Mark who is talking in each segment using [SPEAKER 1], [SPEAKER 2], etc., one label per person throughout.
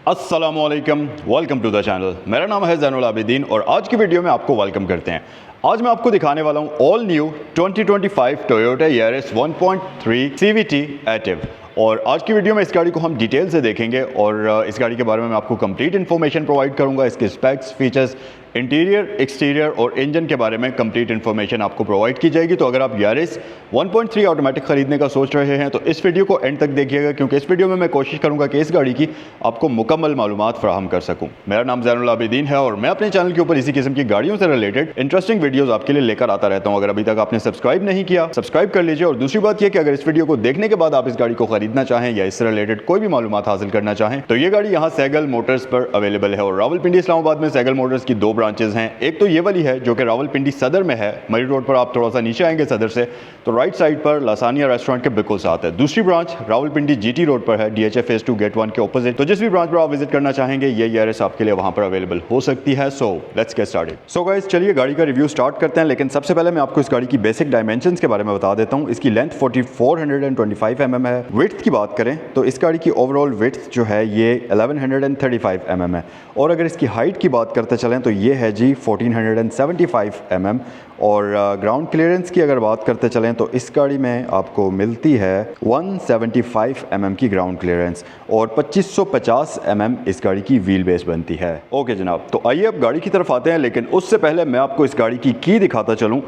[SPEAKER 1] अस्सलामुअलैकुम, welcome to the channel. मेरा नाम है ज़ैनुल आबिदीन और आज की वीडियो में आपको वेलकम करते हैं। आज मैं आपको दिखाने वाला हूँ all new 2025 Toyota Yaris 1.3 CVT active. और आज की वीडियो में इस गाड़ी को हम डिटेल से देखेंगे और इस गाड़ी के बारे में मैं आपको कंप्लीट इन्फॉर्मेशन प्रोवाइड करूंगा। इसके स्पेक्स, फीचर्स, इंटीरियर, एक्सटीरियर और इंजन के बारे में कंप्लीट इन्फॉर्मेशन आपको प्रोवाइड की जाएगी। तो अगर आप यारिस 1.3 ऑटोमेटिक खरीदने का सोच रहे हैं तो इस वीडियो को एंड तक देखिएगा, क्योंकि इस वीडियो में मैं कोशिश करूंगा कि इस गाड़ी की आपको मुकम्मल मालूमात फराहम कर सकूं। मेरा नाम ज़ैनुल आबिदीन है और मैं अपने चैनल के ऊपर इसी किस्म की गाड़ियों से रिलेटेड इंटरेस्टिंग वीडियोस आपके लिए लेकर आता रहता हूं। अगर अभी तक आपने सब्सक्राइब नहीं किया, सब्सक्राइब कर लीजिए। और दूसरी बात यह कि अगर इस वीडियो को देखने के बाद आप इस गाड़ी को खरीदना चाहें या इससे रिलेटेड कोई भी मालूमात हासिल करना चाहें तो ये गाड़ी यहाँ सैगल मोटर्स पर अवेलेबल है। और रावलपिंडी इस्लामाबाद में सैगल मोटर्स की दो ब्रांचेज हैं। एक तो ये वाली है जो कि रावलपिंडी सदर में है, मरी रोड पर। आप थोड़ा सा नीचे आएंगे सदर से तो राइट साइड पर लासानिया रेस्टोरेंट के बिल्कुल साथ है। दूसरी ब्रांच रावलपिंडी GT रोड पर है, DHA फेज 2 गेट 1 के ऑपोजिट। तो जिस भी ब्रांच पर आप विजिट करना चाहेंगे ये यारिस आपके लिए वहां पर अवेलेबल हो सकती है। So let's get started. So guys, चलिए गाड़ी का रिव्यू स्टार्ट करते हैं। लेकिन सबसे पहले मैं आपको इस गाड़ी की बेसिक डायमेंशंस के बारे में बता देता हूँ। इसकी लेंथ 4425 mm है। विड्थ की बात करें तो इस गाड़ी की ओवरऑल विड्थ जो है ये 1135 mm है। और अगर इसकी हाइट की बात करते चलें तो ये है जी 1475 mm। और ग्राउंड क्लियरेंस की अगर बात करते चलें तो इस गाड़ी में आपको मिलती है 175 mm की ग्राउंड क्लियरेंस और 2550 mm इस गाड़ी की व्हील बेस बनती है। ओके जनाब, तो आइए अब गाड़ी की तरफ आते हैं। लेकिन उससे पहले मैं आपको इस गाड़ी की दिखाता चलूँ।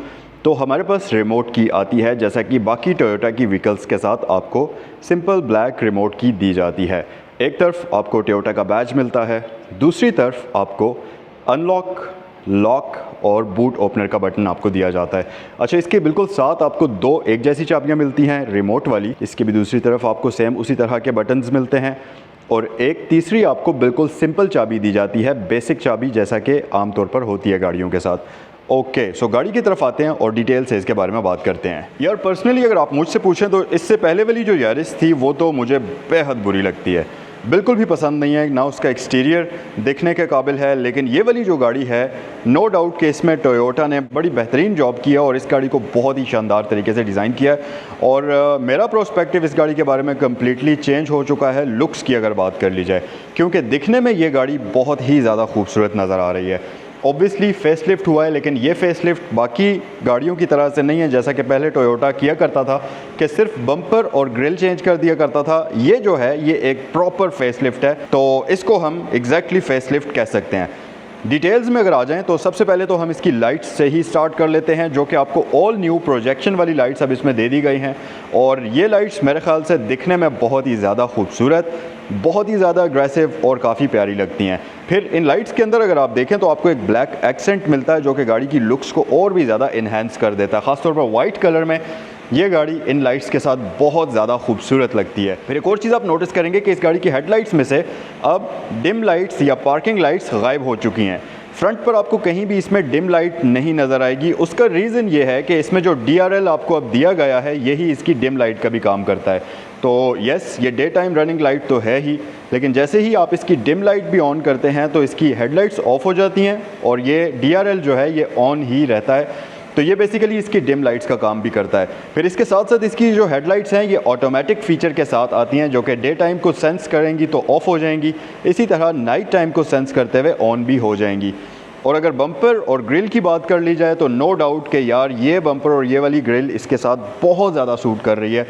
[SPEAKER 1] तो हमारे पास रिमोट की आती है, जैसा कि बाकी टोयोटा की व्हीकल्स के साथ आपको सिंपल ब्लैक रिमोट की दी जाती है। एक तरफ आपको टोयोटा का बैज मिलता है, दूसरी तरफ आपको अनलॉक, लॉक और बूट ओपनर का बटन आपको दिया जाता है। अच्छा, इसके बिल्कुल साथ आपको दो एक जैसी चाबियां मिलती हैं रिमोट वाली। इसके भी दूसरी तरफ आपको सेम उसी तरह के बटन्स मिलते हैं। और एक तीसरी आपको बिल्कुल सिंपल चाबी दी जाती है, बेसिक चाबी, जैसा कि आमतौर पर होती है गाड़ियों के साथ। ओके, सो गाड़ी की तरफ आते हैं और डिटेल से इसके बारे में बात करते हैं। यार पर्सनली अगर आप मुझसे पूछें तो इससे पहले वाली जो यारिस थी वो तो मुझे बेहद बुरी लगती है, बिल्कुल भी पसंद नहीं है। ना उसका एक्सटीरियर देखने के काबिल है। लेकिन ये वाली जो गाड़ी है, नो डाउट कि इसमें टोयोटा ने बड़ी बेहतरीन जॉब किया और इस गाड़ी को बहुत ही शानदार तरीके से डिज़ाइन किया है। और मेरा प्रोस्पेक्टिव इस गाड़ी के बारे में कम्प्लीटली चेंज हो चुका है लुक्स की अगर बात कर ली जाए, क्योंकि दिखने में ये गाड़ी बहुत ही ज़्यादा खूबसूरत नज़र आ रही है। ऑब्वियसली फेसलिफ्ट हुआ है, लेकिन ये फेसलिफ्ट बाकी गाड़ियों की तरह से नहीं है जैसा कि पहले टोयोटा किया करता था कि सिर्फ बम्पर और ग्रिल चेंज कर दिया करता था। ये जो है ये एक प्रॉपर फेसलिफ्ट है, तो इसको हम एग्जैक्टली फेसलिफ्ट कह सकते हैं। डिटेल्स में अगर आ जाएं तो सबसे पहले तो हम इसकी लाइट्स से ही स्टार्ट कर लेते हैं, जो कि आपको ऑल न्यू प्रोजेक्शन वाली लाइट्स अब इसमें दे दी गई हैं। और ये लाइट्स मेरे ख्याल से दिखने में बहुत ही ज़्यादा खूबसूरत, बहुत ही ज़्यादा अग्रेसिव और काफ़ी प्यारी लगती हैं। फिर इन लाइट्स के अंदर अगर आप देखें तो आपको एक ब्लैक एक्सेंट मिलता है जो कि गाड़ी की लुक्स को और भी ज़्यादा इन्हेंस कर देता है। ख़ासतौर पर वाइट कलर में ये गाड़ी इन लाइट्स के साथ बहुत ज़्यादा खूबसूरत लगती है। फिर एक और चीज़ आप नोटिस करेंगे कि इस गाड़ी की हेडलाइट्स में से अब डिम लाइट्स या पार्किंग लाइट्स गायब हो चुकी हैं। फ्रंट पर आपको कहीं भी इसमें डिम लाइट नहीं नज़र आएगी। उसका रीज़न ये है कि इसमें जो DRL आपको अब दिया गया है यही इसकी डिम लाइट का भी काम करता है। तो यस, ये डे टाइम रनिंग लाइट तो है ही, लेकिन जैसे ही आप इसकी डिम लाइट भी ऑन करते हैं तो इसकी हेडलाइट्स ऑफ हो जाती हैं और ये DRL जो है ये ऑन ही रहता है। तो ये बेसिकली इसकी डिम लाइट्स का काम भी करता है। फिर इसके साथ साथ इसकी जो हेडलाइट्स हैं ये ऑटोमेटिक फ़ीचर के साथ आती हैं, जो कि डे टाइम को सेंस करेंगी तो ऑफ़ हो जाएंगी, इसी तरह नाइट टाइम को सेंस करते हुए ऑन भी हो जाएंगी। और अगर बम्पर और ग्रिल की बात कर ली जाए तो नो डाउट कि यार ये बम्पर और ये वाली ग्रिल इसके साथ बहुत ज़्यादा सूट कर रही है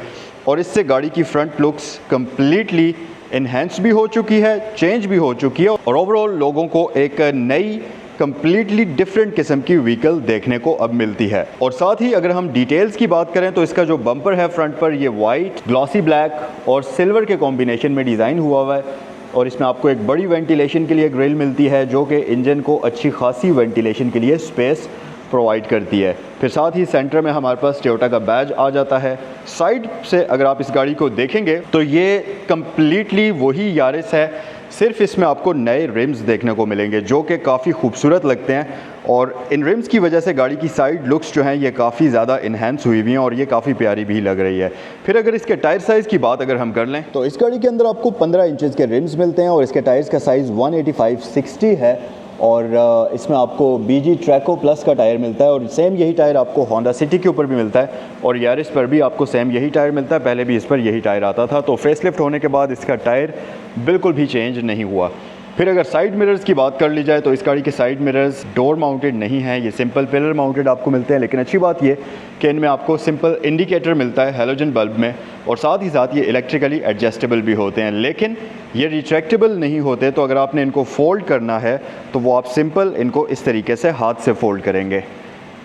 [SPEAKER 1] और इससे गाड़ी की फ्रंट लुक्स कम्प्लीटली इन्हेंस भी हो चुकी है, चेंज भी हो चुकी है और ओवरऑल लोगों को एक नई कम्प्लीटली डिफरेंट किस्म की व्हीकल देखने को अब मिलती है। और साथ ही अगर हम डिटेल्स की बात करें तो इसका जो बम्पर है फ्रंट पर ये वाइट, ग्लॉसी ब्लैक और सिल्वर के कॉम्बिनेशन में डिज़ाइन हुआ है। और इसमें आपको एक बड़ी वेंटिलेशन के लिए ग्रिल मिलती है जो कि इंजन को अच्छी खासी वेंटिलेशन के लिए स्पेस प्रोवाइड करती है। फिर साथ ही सेंटर में हमारे पास टोयोटा का बैज आ जाता है। साइड से अगर आप इस गाड़ी को देखेंगे तो ये कम्प्लीटली वही यारिस है, सिर्फ इसमें आपको नए रिम्स देखने को मिलेंगे जो कि काफ़ी खूबसूरत लगते हैं। और इन रिम्स की वजह से गाड़ी की साइड लुक्स जो हैं ये काफ़ी ज़्यादा इन्हेंस हुई हुई हैं और ये काफ़ी प्यारी भी लग रही है। फिर अगर इसके टायर साइज़ की बात अगर हम कर लें तो इस गाड़ी के अंदर आपको 15 इंचज़ के रिम्स मिलते हैं और इसके टायर्स का साइज़ 185/60 है। और इसमें आपको BG ट्रैको प्लस का टायर मिलता है और सेम यही टायर आपको होंडा सिटी के ऊपर भी मिलता है और यारिस पर भी आपको सेम यही टायर मिलता है। पहले भी इस पर यही टायर आता था, तो फेसलिफ्ट होने के बाद इसका टायर बिल्कुल भी चेंज नहीं हुआ। फिर अगर साइड मिरर्स की बात कर ली जाए तो इस गाड़ी के साइड मिरर्स डोर माउंटेड नहीं हैं, ये सिंपल पिलर माउंटेड आपको मिलते हैं। लेकिन अच्छी बात ये कि इनमें आपको सिंपल इंडिकेटर मिलता है हैलोजन बल्ब में और साथ ही साथ ये इलेक्ट्रिकली एडजस्टेबल भी होते हैं, लेकिन ये रिट्रैक्टेबल नहीं होते। तो अगर आपने इनको फ़ोल्ड करना है तो वो आप सिंपल इनको इस तरीके से हाथ से फ़ोल्ड करेंगे,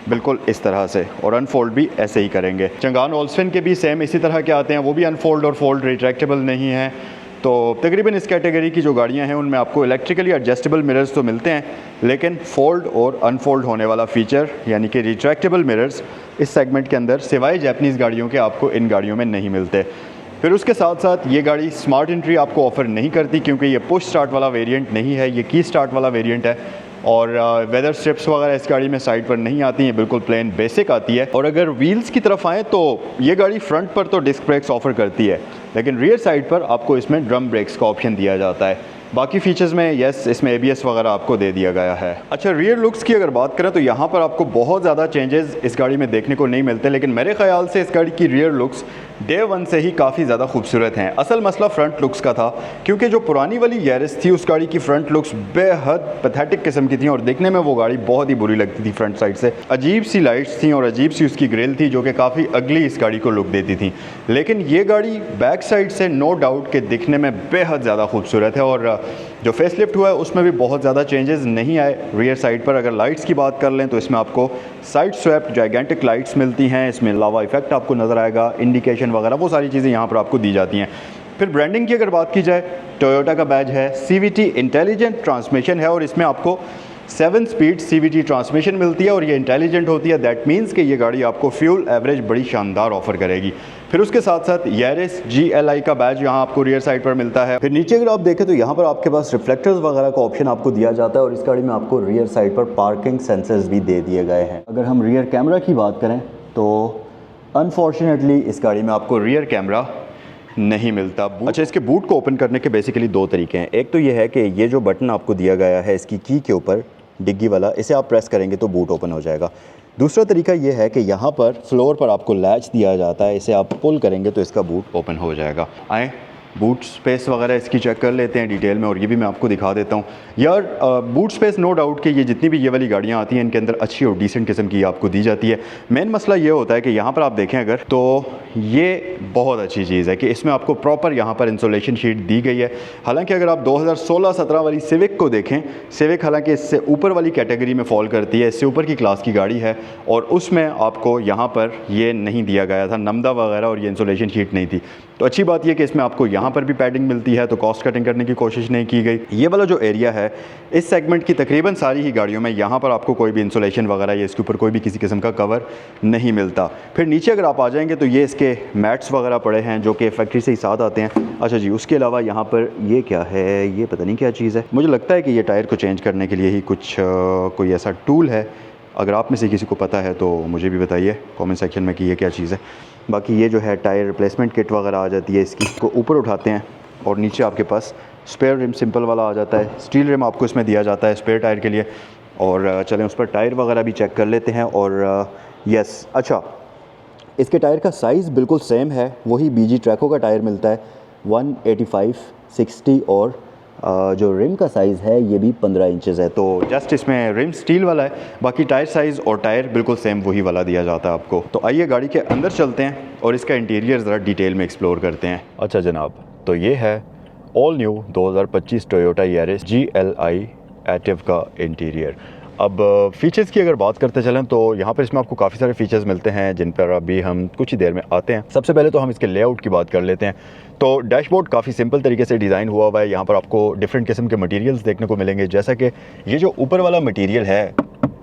[SPEAKER 1] बिल्कुल इस तरह से, और अनफोल्ड भी ऐसे ही करेंगे। चंगान ओल्सफिन के भी सेम इसी तरह के आते हैं, वो भी अनफोल्ड और फोल्ड रिट्रैक्टेबल नहीं है। तो तकरीबन इस कैटेगरी की जो गाड़ियां हैं उनमें आपको इलेक्ट्रिकली एडजस्टेबल मिरर्स तो मिलते हैं, लेकिन फ़ोल्ड और अनफोल्ड होने वाला फ़ीचर यानी कि रिट्रैक्टेबल मिरर्स इस सेगमेंट के अंदर सिवाय जापानीज़ गाड़ियों के आपको इन गाड़ियों में नहीं मिलते। फिर उसके साथ साथ ये गाड़ी स्मार्ट एंट्री आपको ऑफ़र नहीं करती क्योंकि ये पुश स्टार्ट वाला वेरिएंट नहीं है, ये की स्टार्ट वाला वेरिएंट है। और वेदर स्ट्रिप्स वगैरह इस गाड़ी में साइड पर नहीं आती हैं, बिल्कुल प्लेन बेसिक आती है। और अगर व्हील्स की तरफ आएँ तो ये गाड़ी फ्रंट पर तो डिस्क ब्रेक्स ऑफ़र करती है, लेकिन रियर साइड पर आपको इसमें ड्रम ब्रेक्स का ऑप्शन दिया जाता है। बाकी फीचर्स में यस, इसमें ABS वगैरह आपको दे दिया गया है। अच्छा, रियर लुक्स की अगर बात करें तो यहाँ पर आपको बहुत ज़्यादा चेंजेस इस गाड़ी में देखने को नहीं मिलते, लेकिन मेरे ख्याल से इस गाड़ी की रियर लुक्स डे वन से ही काफ़ी ज़्यादा खूबसूरत हैं। असल मसला फ्रंट लुक्स का था, क्योंकि जो पुरानी वाली यारिस थी उस गाड़ी की फ्रंट लुक्स बेहद पैथेटिक किस्म की थी और देखने में वो गाड़ी बहुत ही बुरी लगती थी। फ्रंट साइड से अजीब सी लाइट्स थी और अजीब सी उसकी ग्रिल थी जो कि काफ़ी अगली इस गाड़ी को लुक देती थी। लेकिन ये गाड़ी बैक साइड से नो डाउट के दिखने में बेहद ज़्यादा खूबसूरत है और जो फेसलिफ्ट हुआ है उसमें भी बहुत ज़्यादा चेंजेस नहीं आए। रियर साइड पर अगर लाइट्स की बात कर लें तो इसमें आपको साइड स्वैप्ड जाइगेंटिक लाइट्स मिलती हैं, इसमें लावा इफेक्ट आपको नज़र आएगा, इंडिकेशन वगैरह वो सारी चीज़ें यहाँ पर आपको दी जाती हैं। फिर ब्रांडिंग की अगर बात की जाए, टोयोटा का बैज है, CVT इंटेलिजेंट ट्रांसमिशन है और इसमें आपको 7 स्पीड CVT ट्रांसमिशन मिलती है और ये इंटेलिजेंट होती है। दैट मीन्स कि ये गाड़ी आपको फ्यूल एवरेज बड़ी शानदार ऑफर करेगी। फिर उसके साथ साथ यारिस GLI का बैज यहाँ आपको रियर साइड पर मिलता है। फिर नीचे अगर आप देखें तो यहाँ पर आपके पास रिफ्लेक्टर्स वगैरह का ऑप्शन आपको दिया जाता है और इस गाड़ी में आपको रियर साइड पर पार्किंग सेंसर्स भी दे दिए गए हैं। अगर हम रियर कैमरा की बात करें तो अनफॉर्चुनेटली इस गाड़ी में आपको रियर कैमरा नहीं मिलता। अच्छा, इसके बूट को ओपन करने के बेसिकली 2 तरीके हैं। एक तो ये है कि ये जो बटन आपको दिया गया है इसकी की के ऊपर, डिग्गी वाला, इसे आप प्रेस करेंगे तो बूट ओपन हो जाएगा। दूसरा तरीका ये है कि यहाँ पर फ्लोर पर आपको लैच दिया जाता है, इसे आप पुल करेंगे तो इसका बूट ओपन हो जाएगा। आए बूट स्पेस वगैरह इसकी चेक कर लेते हैं डिटेल में और ये भी मैं आपको दिखा देता हूँ। यार बूट स्पेस नो डाउट कि ये जितनी भी ये वाली गाड़ियाँ आती हैं इनके अंदर अच्छी और डिसेंट किस्म की आपको दी जाती है। मेन मसला ये होता है कि यहाँ पर आप देखें अगर तो ये बहुत अच्छी चीज़ है कि इसमें आपको प्रॉपर यहाँ पर इंसुलेशन शीट दी गई है। हालांकि अगर आप 2016-17 वाली सिविक को देखें, सिविक हालांकि इससे ऊपर वाली कैटेगरी में फॉल करती है, इससे ऊपर की क्लास की गाड़ी है और उसमें आपको यहाँ पर ये नहीं दिया गया था, नमदा वगैरह और ये इंसुलेशन शीट नहीं थी। तो अच्छी बात यह कि इसमें आपको यहाँ पर भी पैडिंग मिलती है, तो कॉस्ट कटिंग करने की कोशिश नहीं की गई। ये वाला जो एरिया है इस सेगमेंट की तकरीबन सारी ही गाड़ियों में यहाँ पर आपको कोई भी इंसुलेशन वगैरह या इसके ऊपर कोई भी किसी किस्म का कवर नहीं मिलता। फिर नीचे अगर आप आ जाएंगे तो ये इसके मैट्स वगैरह पड़े हैं जो कि फैक्ट्री से ही साथ आते हैं। अच्छा जी, उसके अलावा यहाँ पर ये क्या है, ये पता नहीं क्या चीज़ है। मुझे लगता है कि ये टायर को चेंज करने के लिए ही कुछ कोई ऐसा टूल है। अगर आप में से किसी को पता है तो मुझे भी बताइए कमेंट सेक्शन में कि ये क्या चीज़ है। बाकी ये जो है टायर रिप्लेसमेंट किट वगैरह आ जाती है, इसकी को ऊपर उठाते हैं और नीचे आपके पास स्पेयर रिम सिंपल वाला आ जाता है। स्टील रिम आपको इसमें दिया जाता है स्पेयर टायर के लिए। और चलें उस पर टायर वगैरह भी चेक कर लेते हैं। और यस, अच्छा, इसके टायर का साइज़ बिल्कुल सेम है, वही BG ट्रैको का टायर मिलता है 185/60 और जो रिम का साइज़ है ये भी 15 इंचेस है। तो जस्ट इसमें रिम स्टील वाला है, बाकी टायर साइज़ और टायर बिल्कुल सेम वही वाला दिया जाता है आपको। तो आइए गाड़ी के अंदर चलते हैं और इसका इंटीरियर ज़रा डिटेल में एक्सप्लोर करते हैं। अच्छा जनाब, तो ये है all new 2025 Toyota Yaris GLI active का इंटीरियर। अब फ़ीचर्स की अगर बात करते चलें तो यहाँ पर इसमें आपको काफ़ी सारे फ़ीचर्स मिलते हैं जिन पर अभी हम कुछ ही देर में आते हैं। सबसे पहले तो हम इसके लेआउट की बात कर लेते हैं। तो डैशबोर्ड काफ़ी सिंपल तरीके से डिज़ाइन हुआ हुआ है। यहाँ पर आपको डिफरेंट किस्म के मटेरियल्स देखने को मिलेंगे, जैसा कि ये जो ऊपर वाला मटेरियल है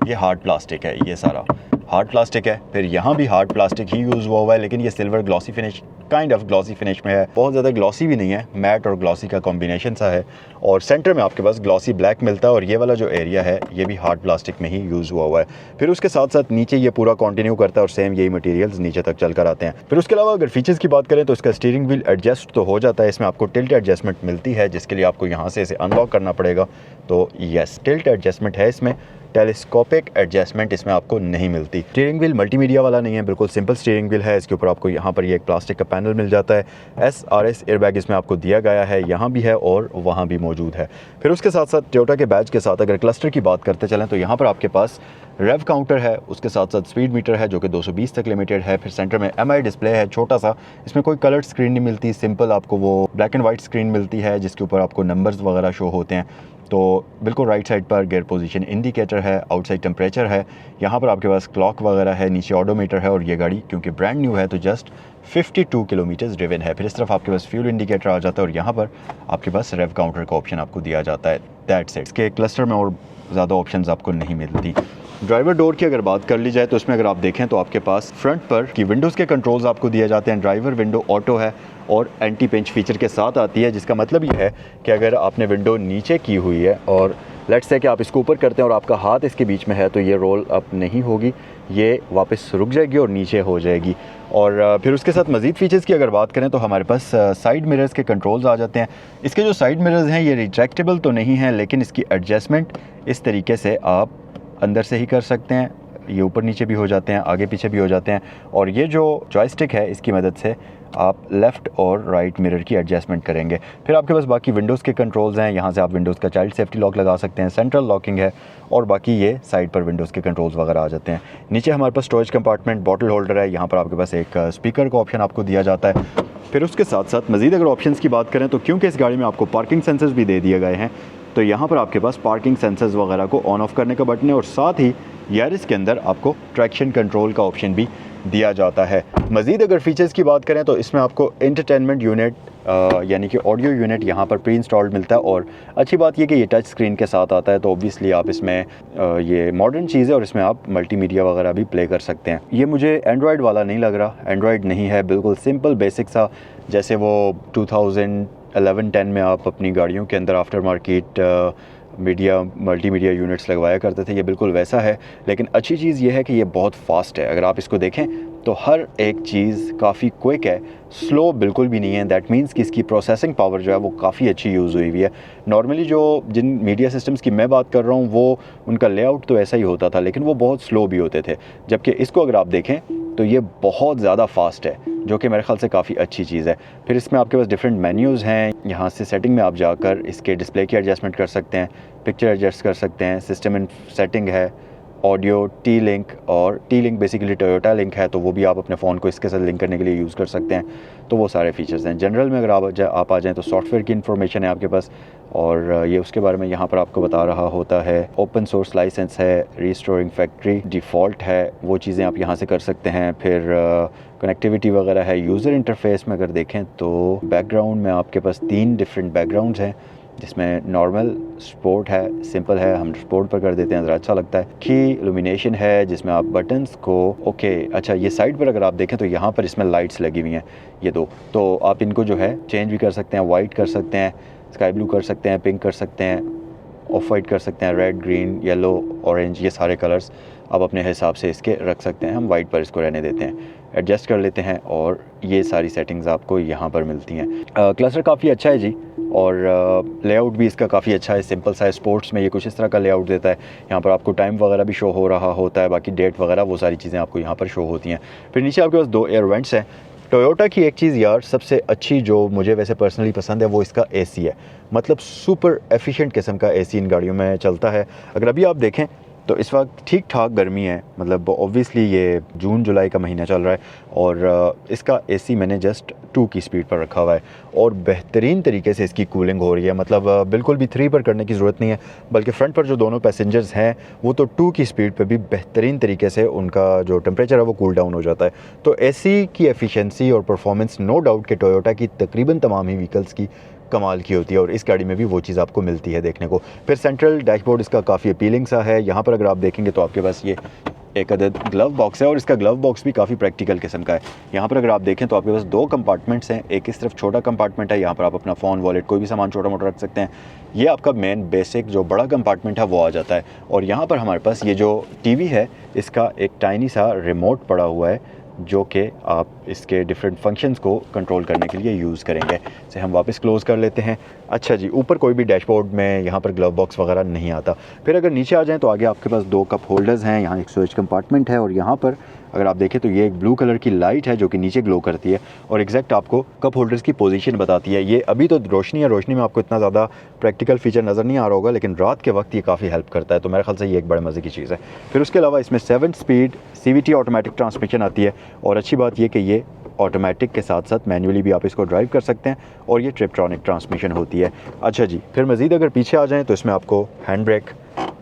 [SPEAKER 1] ये हार्ड प्लास्टिक है। ये सारा हार्ड प्लास्टिक है, फिर यहाँ भी हार्ड प्लास्टिक ही यूज़ हुआ हुआ है, लेकिन ये silver glossy finish, kind of glossy finish में है। बहुत ज़्यादा ग्लॉसी भी नहीं है, मैट और ग्लॉसी का कॉम्बिनेशन सा है। और सेंटर में आपके पास ग्लॉसी ब्लैक मिलता है और ये वाला जो एरिया है ये भी हार्ड प्लास्टिक में ही यूज़ हुआ हुआ है। फिर उसके साथ साथ नीचे ये पूरा कंटिन्यू करता है और सेम यही मटेरियल्स नीचे तक चल कर आते हैं। फिर उसके अलावा अगर फीचर्स की बात करें तो इसका स्टीयरिंग व्हील एडजस्ट तो हो जाता है, इसमें आपको टिल्ट एडजस्टमेंट मिलती है जिसके लिए आपको यहाँ से इसे अनलॉक करना पड़ेगा। तो यस, टिल्ट एडजस्टमेंट है इसमें, टेलीस्कोपिक एडजस्टमेंट इसमें आपको नहीं मिलती। स्टीयरिंग व्हील मल्टीमीडिया वाला नहीं है, बिल्कुल सिंपल स्टीयरिंग व्हील है। इसके ऊपर आपको यहाँ पर ये एक प्लास्टिक का पैनल मिल जाता है। SRS एयरबैग इसमें आपको दिया गया है, यहाँ भी है और वहाँ भी मौजूद है। फिर उसके साथ साथ टोयोटा के बैज के साथ अगर क्लस्टर की बात करते चलें तो यहाँ पर आपके पास रेव काउंटर है, उसके साथ साथ स्पीड मीटर है जो कि 220 तक लिमिटेड है। फिर सेंटर में MI डिस्प्ले है छोटा सा, इसमें कोई कलर्ड स्क्रीन नहीं मिलती, सिंपल आपको वो ब्लैक एंड वाइट स्क्रीन मिलती है जिसके ऊपर आपको नंबर्स वगैरह शो होते हैं। तो बिल्कुल राइट साइड पर गियर पोजीशन इंडिकेटर है, आउटसाइड टेम्परेचर है, यहाँ पर आपके पास क्लॉक वगैरह है, नीचे ऑडोमीटर है और ये गाड़ी क्योंकि ब्रांड न्यू है तो जस्ट 52 किलोमीटर्स ड्रिवन है। फिर इस तरफ आपके पास फ्यूल इंडिकेटर आ जाता है और यहाँ पर आपके पास रेव काउंटर का ऑप्शन आपको दिया जाता है। That's it. इसके क्लस्टर में और ज़्यादा ऑप्शंस आपको नहीं मिलती। ड्राइवर डोर की अगर बात कर ली जाए तो इसमें अगर आप देखें तो आपके पास फ्रंट पर की विंडोज़ के कंट्रोल्स आपको दिए जाते हैं। ड्राइवर विंडो ऑटो है और एंटी पिंच फीचर के साथ आती है, जिसका मतलब ये है कि अगर आपने विंडो नीचे की हुई है और लेट्स से कि आप इसको ऊपर करते हैं और आपका हाथ इसके बीच में है तो ये रोल अप नहीं होगी, ये वापस रुक जाएगी और नीचे हो जाएगी। और फिर उसके साथ मज़ीद फीचर्स की अगर बात करें तो हमारे पास साइड मिरर्स के कंट्रोल्स आ जाते हैं। इसके जो साइड मिरर्स हैं ये रिट्रैक्टेबल तो नहीं हैं, लेकिन इसकी एडजस्टमेंट इस तरीके से आप अंदर से ही कर सकते हैं, ये ऊपर नीचे भी हो जाते हैं, आगे पीछे भी हो जाते हैं। और ये जो जॉयस्टिक है इसकी मदद से आप लेफ़्ट और राइट मिरर की एडजस्टमेंट करेंगे। फिर आपके पास बाकी विंडोज़ के कंट्रोल्स हैं, यहाँ से आप विंडोज़ का चाइल्ड सेफ्टी लॉक लगा सकते हैं, सेंट्रल लॉकिंग है और बाकी ये साइड पर विंडोज़ के कंट्रोल्स वगैरह आ जाते हैं। नीचे हमारे पास स्टोरेज कंपार्टमेंट, बॉटल होल्डर है, यहाँ पर आपके पास एक स्पीकर का ऑप्शन आपको दिया जाता है। फिर उसके साथ साथ मज़ीद अगर ऑप्शंस की बात करें तो क्योंकि इस गाड़ी में आपको पार्किंग सेंसर्स भी दे दिए गए हैं तो यहाँ पर आपके पास पार्किंग सेंसर्स वगैरह को ऑन ऑफ करने का बटन है और साथ ही यारिस के अंदर आपको ट्रैक्शन कंट्रोल का ऑप्शन भी दिया जाता है। मज़ीद अगर फीचर्स की बात करें तो इसमें आपको एंटरटेनमेंट यूनिट यानी कि ऑडियो यूनिट यहाँ पर प्री इंस्टॉल्ड मिलता है और अच्छी बात यह कि ये टच स्क्रीन के साथ आता है तो ऑब्वियसली आप इसमें ये मॉडर्न चीज़ है और इसमें आप मल्टीमीडिया वगैरह भी प्ले कर सकते हैं। ये मुझे एंड्रॉयड वाला नहीं लग रहा, एंड्रॉयड नहीं है, बिल्कुल सिंपल बेसिक सा, जैसे वो 2011-10 में आप अपनी गाड़ियों के अंदर आफ्टर मार्केट मल्टीमीडिया यूनिट्स लगवाया करते थे, ये बिल्कुल वैसा है। लेकिन अच्छी चीज़ ये है कि ये बहुत फास्ट है, अगर आप इसको देखें तो हर एक चीज़ काफ़ी क्विक है, स्लो बिल्कुल भी नहीं है। दैट मीन्स कि इसकी प्रोसेसिंग पावर जो है वो काफ़ी अच्छी यूज़ हुई हुई है। नॉर्मली जो जिन मीडिया सिस्टम्स की मैं बात कर रहा हूँ वो उनका लेआउट तो ऐसा ही होता था लेकिन वो बहुत स्लो भी होते थे, जबकि इसको अगर आप देखें तो ये बहुत ज़्यादा फास्ट है, जो कि मेरे ख्याल से काफ़ी अच्छी चीज़ है। फिर इसमें आपके पास डिफरेंट मेन्यूज़ हैं, यहाँ से सेटिंग में आप जाकर इसके डिस्प्ले की एडजस्टमेंट कर सकते हैं, पिक्चर एडजस्ट कर सकते हैं, सिस्टम इन सेटिंग है, ऑडियो, टी लिंक, और T link basically Toyota link है तो वो भी आप अपने फ़ोन को इसके साथ लिंक करने के लिए यूज़ कर सकते हैं। तो वो सारे फीचर्स हैं। जनरल में अगर आप आ जाएँ तो सॉफ्टवेयर की इन्फॉर्मेशन है आपके पास और ये उसके बारे में यहाँ पर आपको बता रहा होता है। ओपन सोर्स लाइसेंस है, रिस्टोरिंग फैक्ट्री डिफ़ॉल्ट है, वो चीज़ें आप यहाँ से कर सकते हैं। फिर कनेक्टिविटी वगैरह है। यूज़र इंटरफेस में अगर देखें तो बैकग्राउंड में आपके पास 3 डिफरेंट बैकग्राउंड्स हैं, जिसमें नॉर्मल, स्पोर्ट है, सिंपल है, हम स्पोर्ट पर कर देते हैं, ज़रा अच्छा लगता है। की इल्यूमिनेशन है जिसमें आप बटन्स को अच्छा ये साइड पर अगर आप देखें तो यहाँ पर इसमें लाइट्स लगी हुई हैं ये 2, तो आप इनको जो है चेंज भी कर सकते हैं, वाइट कर सकते हैं, स्काई ब्लू कर सकते हैं, पिंक कर सकते हैं, ऑफ वाइट कर सकते हैं, रेड, ग्रीन, येलो, ऑरेंज, ये सारे कलर्स आप अपने हिसाब से इसके रख सकते हैं। हम वाइट पर इसको रहने देते हैं, एडजस्ट कर लेते हैं और ये सारी सेटिंग्स आपको यहाँ पर मिलती हैं। क्लस्टर काफ़ी अच्छा है जी और लेआउट भी इसका काफ़ी अच्छा है, सिंपल सा है। स्पोर्ट्स में ये कुछ इस तरह का लेआउट देता है, यहाँ पर आपको टाइम वगैरह भी शो हो रहा होता है, बाकी डेट वगैरह वो सारी चीज़ें आपको यहाँ पर शो होती हैं। फिर नीचे आपके पास 2 एयर वेंट्स हैं। टोयोटा की एक चीज़ यार सबसे अच्छी जो मुझे वैसे पर्सनली पसंद है वो इसका एसी है, मतलब सुपर एफिशिएंट किस्म का एसी इन गाड़ियों में चलता है। अगर अभी आप देखें तो इस वक्त ठीक ठाक गर्मी है, मतलब ऑब्वियसली ये जून जुलाई का महीना चल रहा है और इसका एसी मैंने जस्ट 2 की स्पीड पर रखा हुआ है और बेहतरीन तरीके से इसकी कूलिंग हो रही है। मतलब बिल्कुल भी 3 पर करने की ज़रूरत नहीं है, बल्कि फ्रंट पर जो दोनों पैसेंजर्स हैं वो तो 2 की स्पीड पर भी बेहतरीन तरीके से उनका जो टेम्परेचर है वो कूल डाउन हो जाता है। तो एसी की एफिशिएंसी और परफॉर्मेंस नो डाउट के टोयोटा की तकरीबन तमाम ही व्हीकल्स की कमाल की होती है और इस गाड़ी में भी वो चीज़ आपको मिलती है देखने को। फिर सेंट्रल डैशबोर्ड इसका काफ़ी अपीलिंग सा है, यहाँ पर अगर आप देखेंगे तो आपके पास ये एक अदद ग्लव बॉक्स है और इसका ग्लव बॉक्स भी काफ़ी प्रैक्टिकल किस्म का है। यहाँ पर अगर आप देखें तो आपके पास 2 कंपार्टमेंट्स हैं। एक इस तरफ छोटा कंपार्टमेंट है, यहाँ पर आप अपना फ़ोन, वॉलेट, कोई भी सामान छोटा मोटा रख सकते हैं। ये आपका मेन बेसिक जो बड़ा कंपार्टमेंट है वो आ जाता है। और यहाँ पर हमारे पास ये जो टीवी है इसका एक टाइनी सा रिमोट पड़ा हुआ है जो कि आप इसके डिफरेंट फंक्शंस को कंट्रोल करने के लिए यूज़ करेंगे। इसे हम वापस क्लोज़ कर लेते हैं। अच्छा जी, ऊपर कोई भी डैशबोर्ड में यहाँ पर ग्लव बॉक्स वगैरह नहीं आता। फिर अगर नीचे आ जाएं तो आगे आपके पास 2 कप होल्डर्स हैं, यहाँ एक स्टोरेज कंपार्टमेंट है और यहाँ पर अगर आप देखें तो ये एक ब्लू कलर की लाइट है जो कि नीचे ग्लो करती है और एग्जैक्ट आपको कप होल्डर्स की पोजीशन बताती है। ये अभी तो रोशनी है, रोशनी में आपको इतना ज़्यादा प्रैक्टिकल फीचर नज़र नहीं आ रहा होगा, लेकिन रात के वक्त ये काफ़ी हेल्प करता है। तो मेरे ख्याल से ये एक बड़े मज़े की चीज़ है। फिर उसके अलावा इसमें 7 स्पीड CVT ऑटोमेटिक ट्रांसमिशन आती है और अच्छी बात ये कि ये ऑटोमेटिक के साथ साथ मैनुअली भी आप इसको ड्राइव कर सकते हैं और ये ट्रिपट्रॉनिक ट्रांसमिशन होती है। अच्छा जी, फिर मज़ीद अगर पीछे आ जाएँ तो इसमें आपको हैंड ब्रेक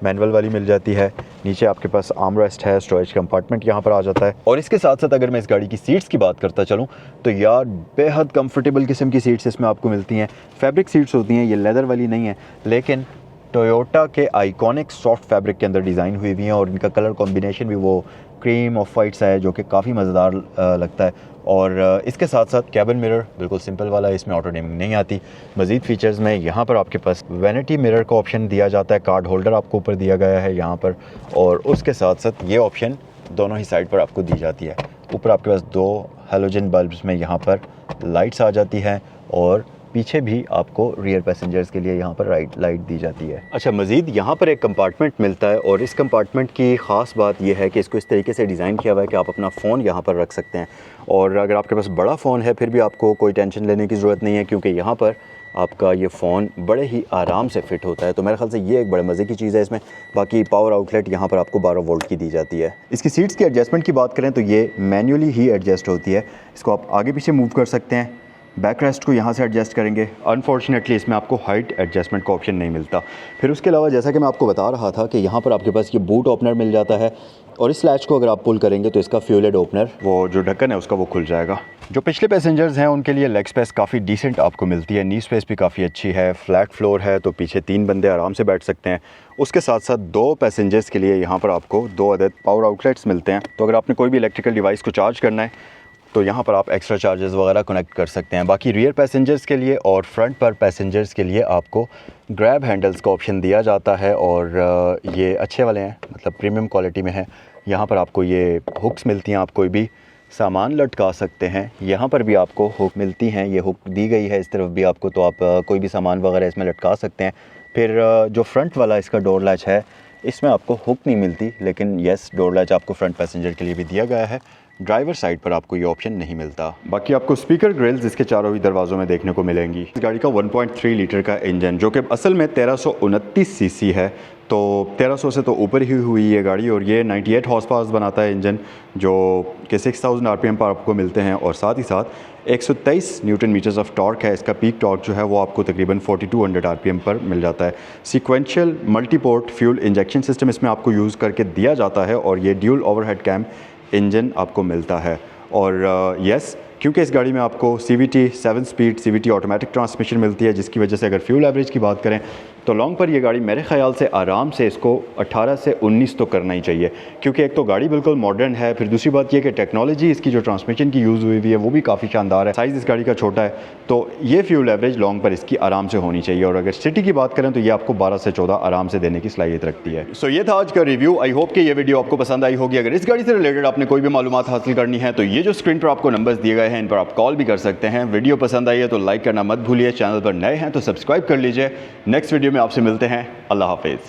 [SPEAKER 1] मैनुअल वाली मिल जाती है। नीचे आपके पास आर्म रेस्ट है, स्टोरेज कंपार्टमेंट यहाँ पर आ जाता है। और इसके साथ साथ अगर मैं इस गाड़ी की सीट्स की बात करता चलूँ तो यार बेहद कंफर्टेबल किस्म की सीट्स इसमें आपको मिलती हैं। फैब्रिक सीट्स होती हैं, ये लेदर वाली नहीं है, लेकिन टोयोटा के आइकॉनिक सॉफ्ट फैब्रिक के अंदर डिज़ाइन हुई हुई हैं और इनका कलर कॉम्बिनेशन भी वो क्रीम ऑफ वाइट सा है जो कि काफ़ी मज़ेदार लगता है। और इसके साथ साथ कैबिन मिरर बिल्कुल सिंपल वाला है, इसमें ऑटो डिमिंग नहीं आती। मज़ीद फ़ीचर्स में यहाँ पर आपके पास वैनिटी मिरर का ऑप्शन दिया जाता है, कार्ड होल्डर आपको ऊपर दिया गया है यहाँ पर, और उसके साथ साथ ये ऑप्शन दोनों ही साइड पर आपको दी जाती है। ऊपर आपके पास 2 हैलोजन बल्ब्स में यहाँ पर लाइट्स आ जाती हैं और पीछे भी आपको रियर पैसेंजर्स के लिए यहाँ पर लाइट दी जाती है। अच्छा, मज़ीद यहाँ पर एक कंपार्टमेंट मिलता है और इस कंपार्टमेंट की ख़ास बात यह है कि इसको इस तरीके से डिज़ाइन किया हुआ है कि आप अपना फ़ोन यहाँ पर रख सकते हैं। और अगर आपके पास बड़ा फ़ोन है फिर भी आपको कोई टेंशन लेने की ज़रूरत नहीं है, क्योंकि यहाँ पर आपका ये फ़ोन बड़े ही आराम से फ़िट होता है। तो मेरे ख्याल से ये एक बड़े मज़े की चीज़ है इसमें। बाकी पावर आउटलेट यहाँ पर आपको 12 वोल्ट की दी जाती है। इसकी सीट्स की एडजस्टमेंट की बात करें तो ये मैन्युअली ही एडजस्ट होती है। इसको आप आगे पीछे मूव कर सकते हैं। बैक रेस्ट को यहाँ से एडजस्ट करेंगे। अनफॉर्चुनेटली इसमें आपको हाइट एडजस्टमेंट का ऑप्शन नहीं मिलता। फिर उसके अलावा जैसा कि मैं आपको बता रहा था कि यहाँ पर आपके पास ये बूट ओपनर मिल जाता है और इस लैच को अगर आप पुल करेंगे तो इसका फ्यूल हेड ओपनर, वो जो ढक्कन है उसका, वो खुल जाएगा। जो पिछले पैसेंजर्स हैं उनके लिए लेग स्पेस काफ़ी डिसेंट आपको मिलती है, नी स्पेस भी काफ़ी अच्छी है, फ्लैट फ्लोर है तो पीछे 3 बंदे आराम से बैठ सकते हैं। उसके साथ साथ 2 पैसेंजर्स के लिए यहाँ पर आपको 2 अदद पावर आउटलेट्स मिलते हैं। तो अगर आपने कोई भी इलेक्ट्रिकल डिवाइस को चार्ज करना है तो यहाँ पर आप एक्स्ट्रा चार्जेस वगैरह कनेक्ट कर सकते हैं। बाकी रियर पैसेंजर्स के लिए और फ्रंट पर पैसेंजर्स के लिए आपको ग्रैब हैंडल्स का ऑप्शन दिया जाता है और ये अच्छे वाले हैं, मतलब प्रीमियम क्वालिटी में है। यहाँ पर आपको ये हुक्स मिलती हैं, आप कोई भी सामान लटका सकते हैं। यहाँ पर भी आपको हुक मिलती हैं, ये हुक दी गई है इस तरफ भी आपको, तो आप कोई भी सामान वगैरह इसमें लटका सकते हैं। फिर जो फ्रंट वाला इसका डोर लैच है इसमें आपको हुक नहीं मिलती, लेकिन येस डोर लैच आपको फ्रंट पैसेंजर के लिए भी दिया गया है। ड्राइवर साइड पर आपको ये ऑप्शन नहीं मिलता। बाकी आपको स्पीकर ग्रिल्स इसके चारों ही दरवाज़ों में देखने को मिलेंगी। इस गाड़ी का 1.3 लीटर का इंजन जो कि असल में 1329 सीसी है, तो 1300 से तो ऊपर ही हुई ये गाड़ी और ये 98 हॉर्स पावर बनाता है इंजन, जो कि 6000 आरपीएम पर आपको मिलते हैं और साथ ही साथ 123 न्यूटन मीटर्स ऑफ टॉर्क है। इसका पीक टॉर्क जो है वो आपको तकरीबन 4200 आरपीएम पर मिल जाता है। Sequential multiport fuel injection system इसमें आपको यूज़ करके दिया जाता है और ये ड्यूल ओवरहेड कैम इंजन आपको मिलता है। और यस, क्योंकि इस गाड़ी में आपको CVT 7 speed CVT automatic transmission मिलती है, जिसकी वजह से अगर फ्यूल एवरेज की बात करें तो लॉन्ग पर ये गाड़ी मेरे ख्याल से आराम से इसको 18 से 19 तो करना ही चाहिए, क्योंकि एक तो गाड़ी बिल्कुल मॉडर्न है, फिर दूसरी बात ये कि टेक्नोलॉजी इसकी जो ट्रांसमिशन की यूज़ हुई है वो भी काफ़ी शानदार है। साइज़ इस गाड़ी का छोटा है तो ये फ्यूल एवरेज लॉन्ग पर इसकी आराम से होनी चाहिए। और अगर सिटी की बात करें तो ये आपको 12 से 14 आराम से देने की सलाहियत रखती है। सो ये था आज का रिव्यू। आई होप कि ये वीडियो आपको पसंद आई होगी। अगर इस गाड़ी से रिलेटेड आपने कोई भी मालूमात हासिल करनी है तो ये जो स्क्रीन पर आपको नंबर्स दिए गए हैं इन पर आप कॉल भी कर सकते हैं। वीडियो पसंद आई है तो लाइक करना मत भूलिए, चैनल पर नए हैं तो सब्सक्राइब कर लीजिए। नेक्स्ट वीडियो में आपसे मिलते हैं। अल्लाह हाफिज़।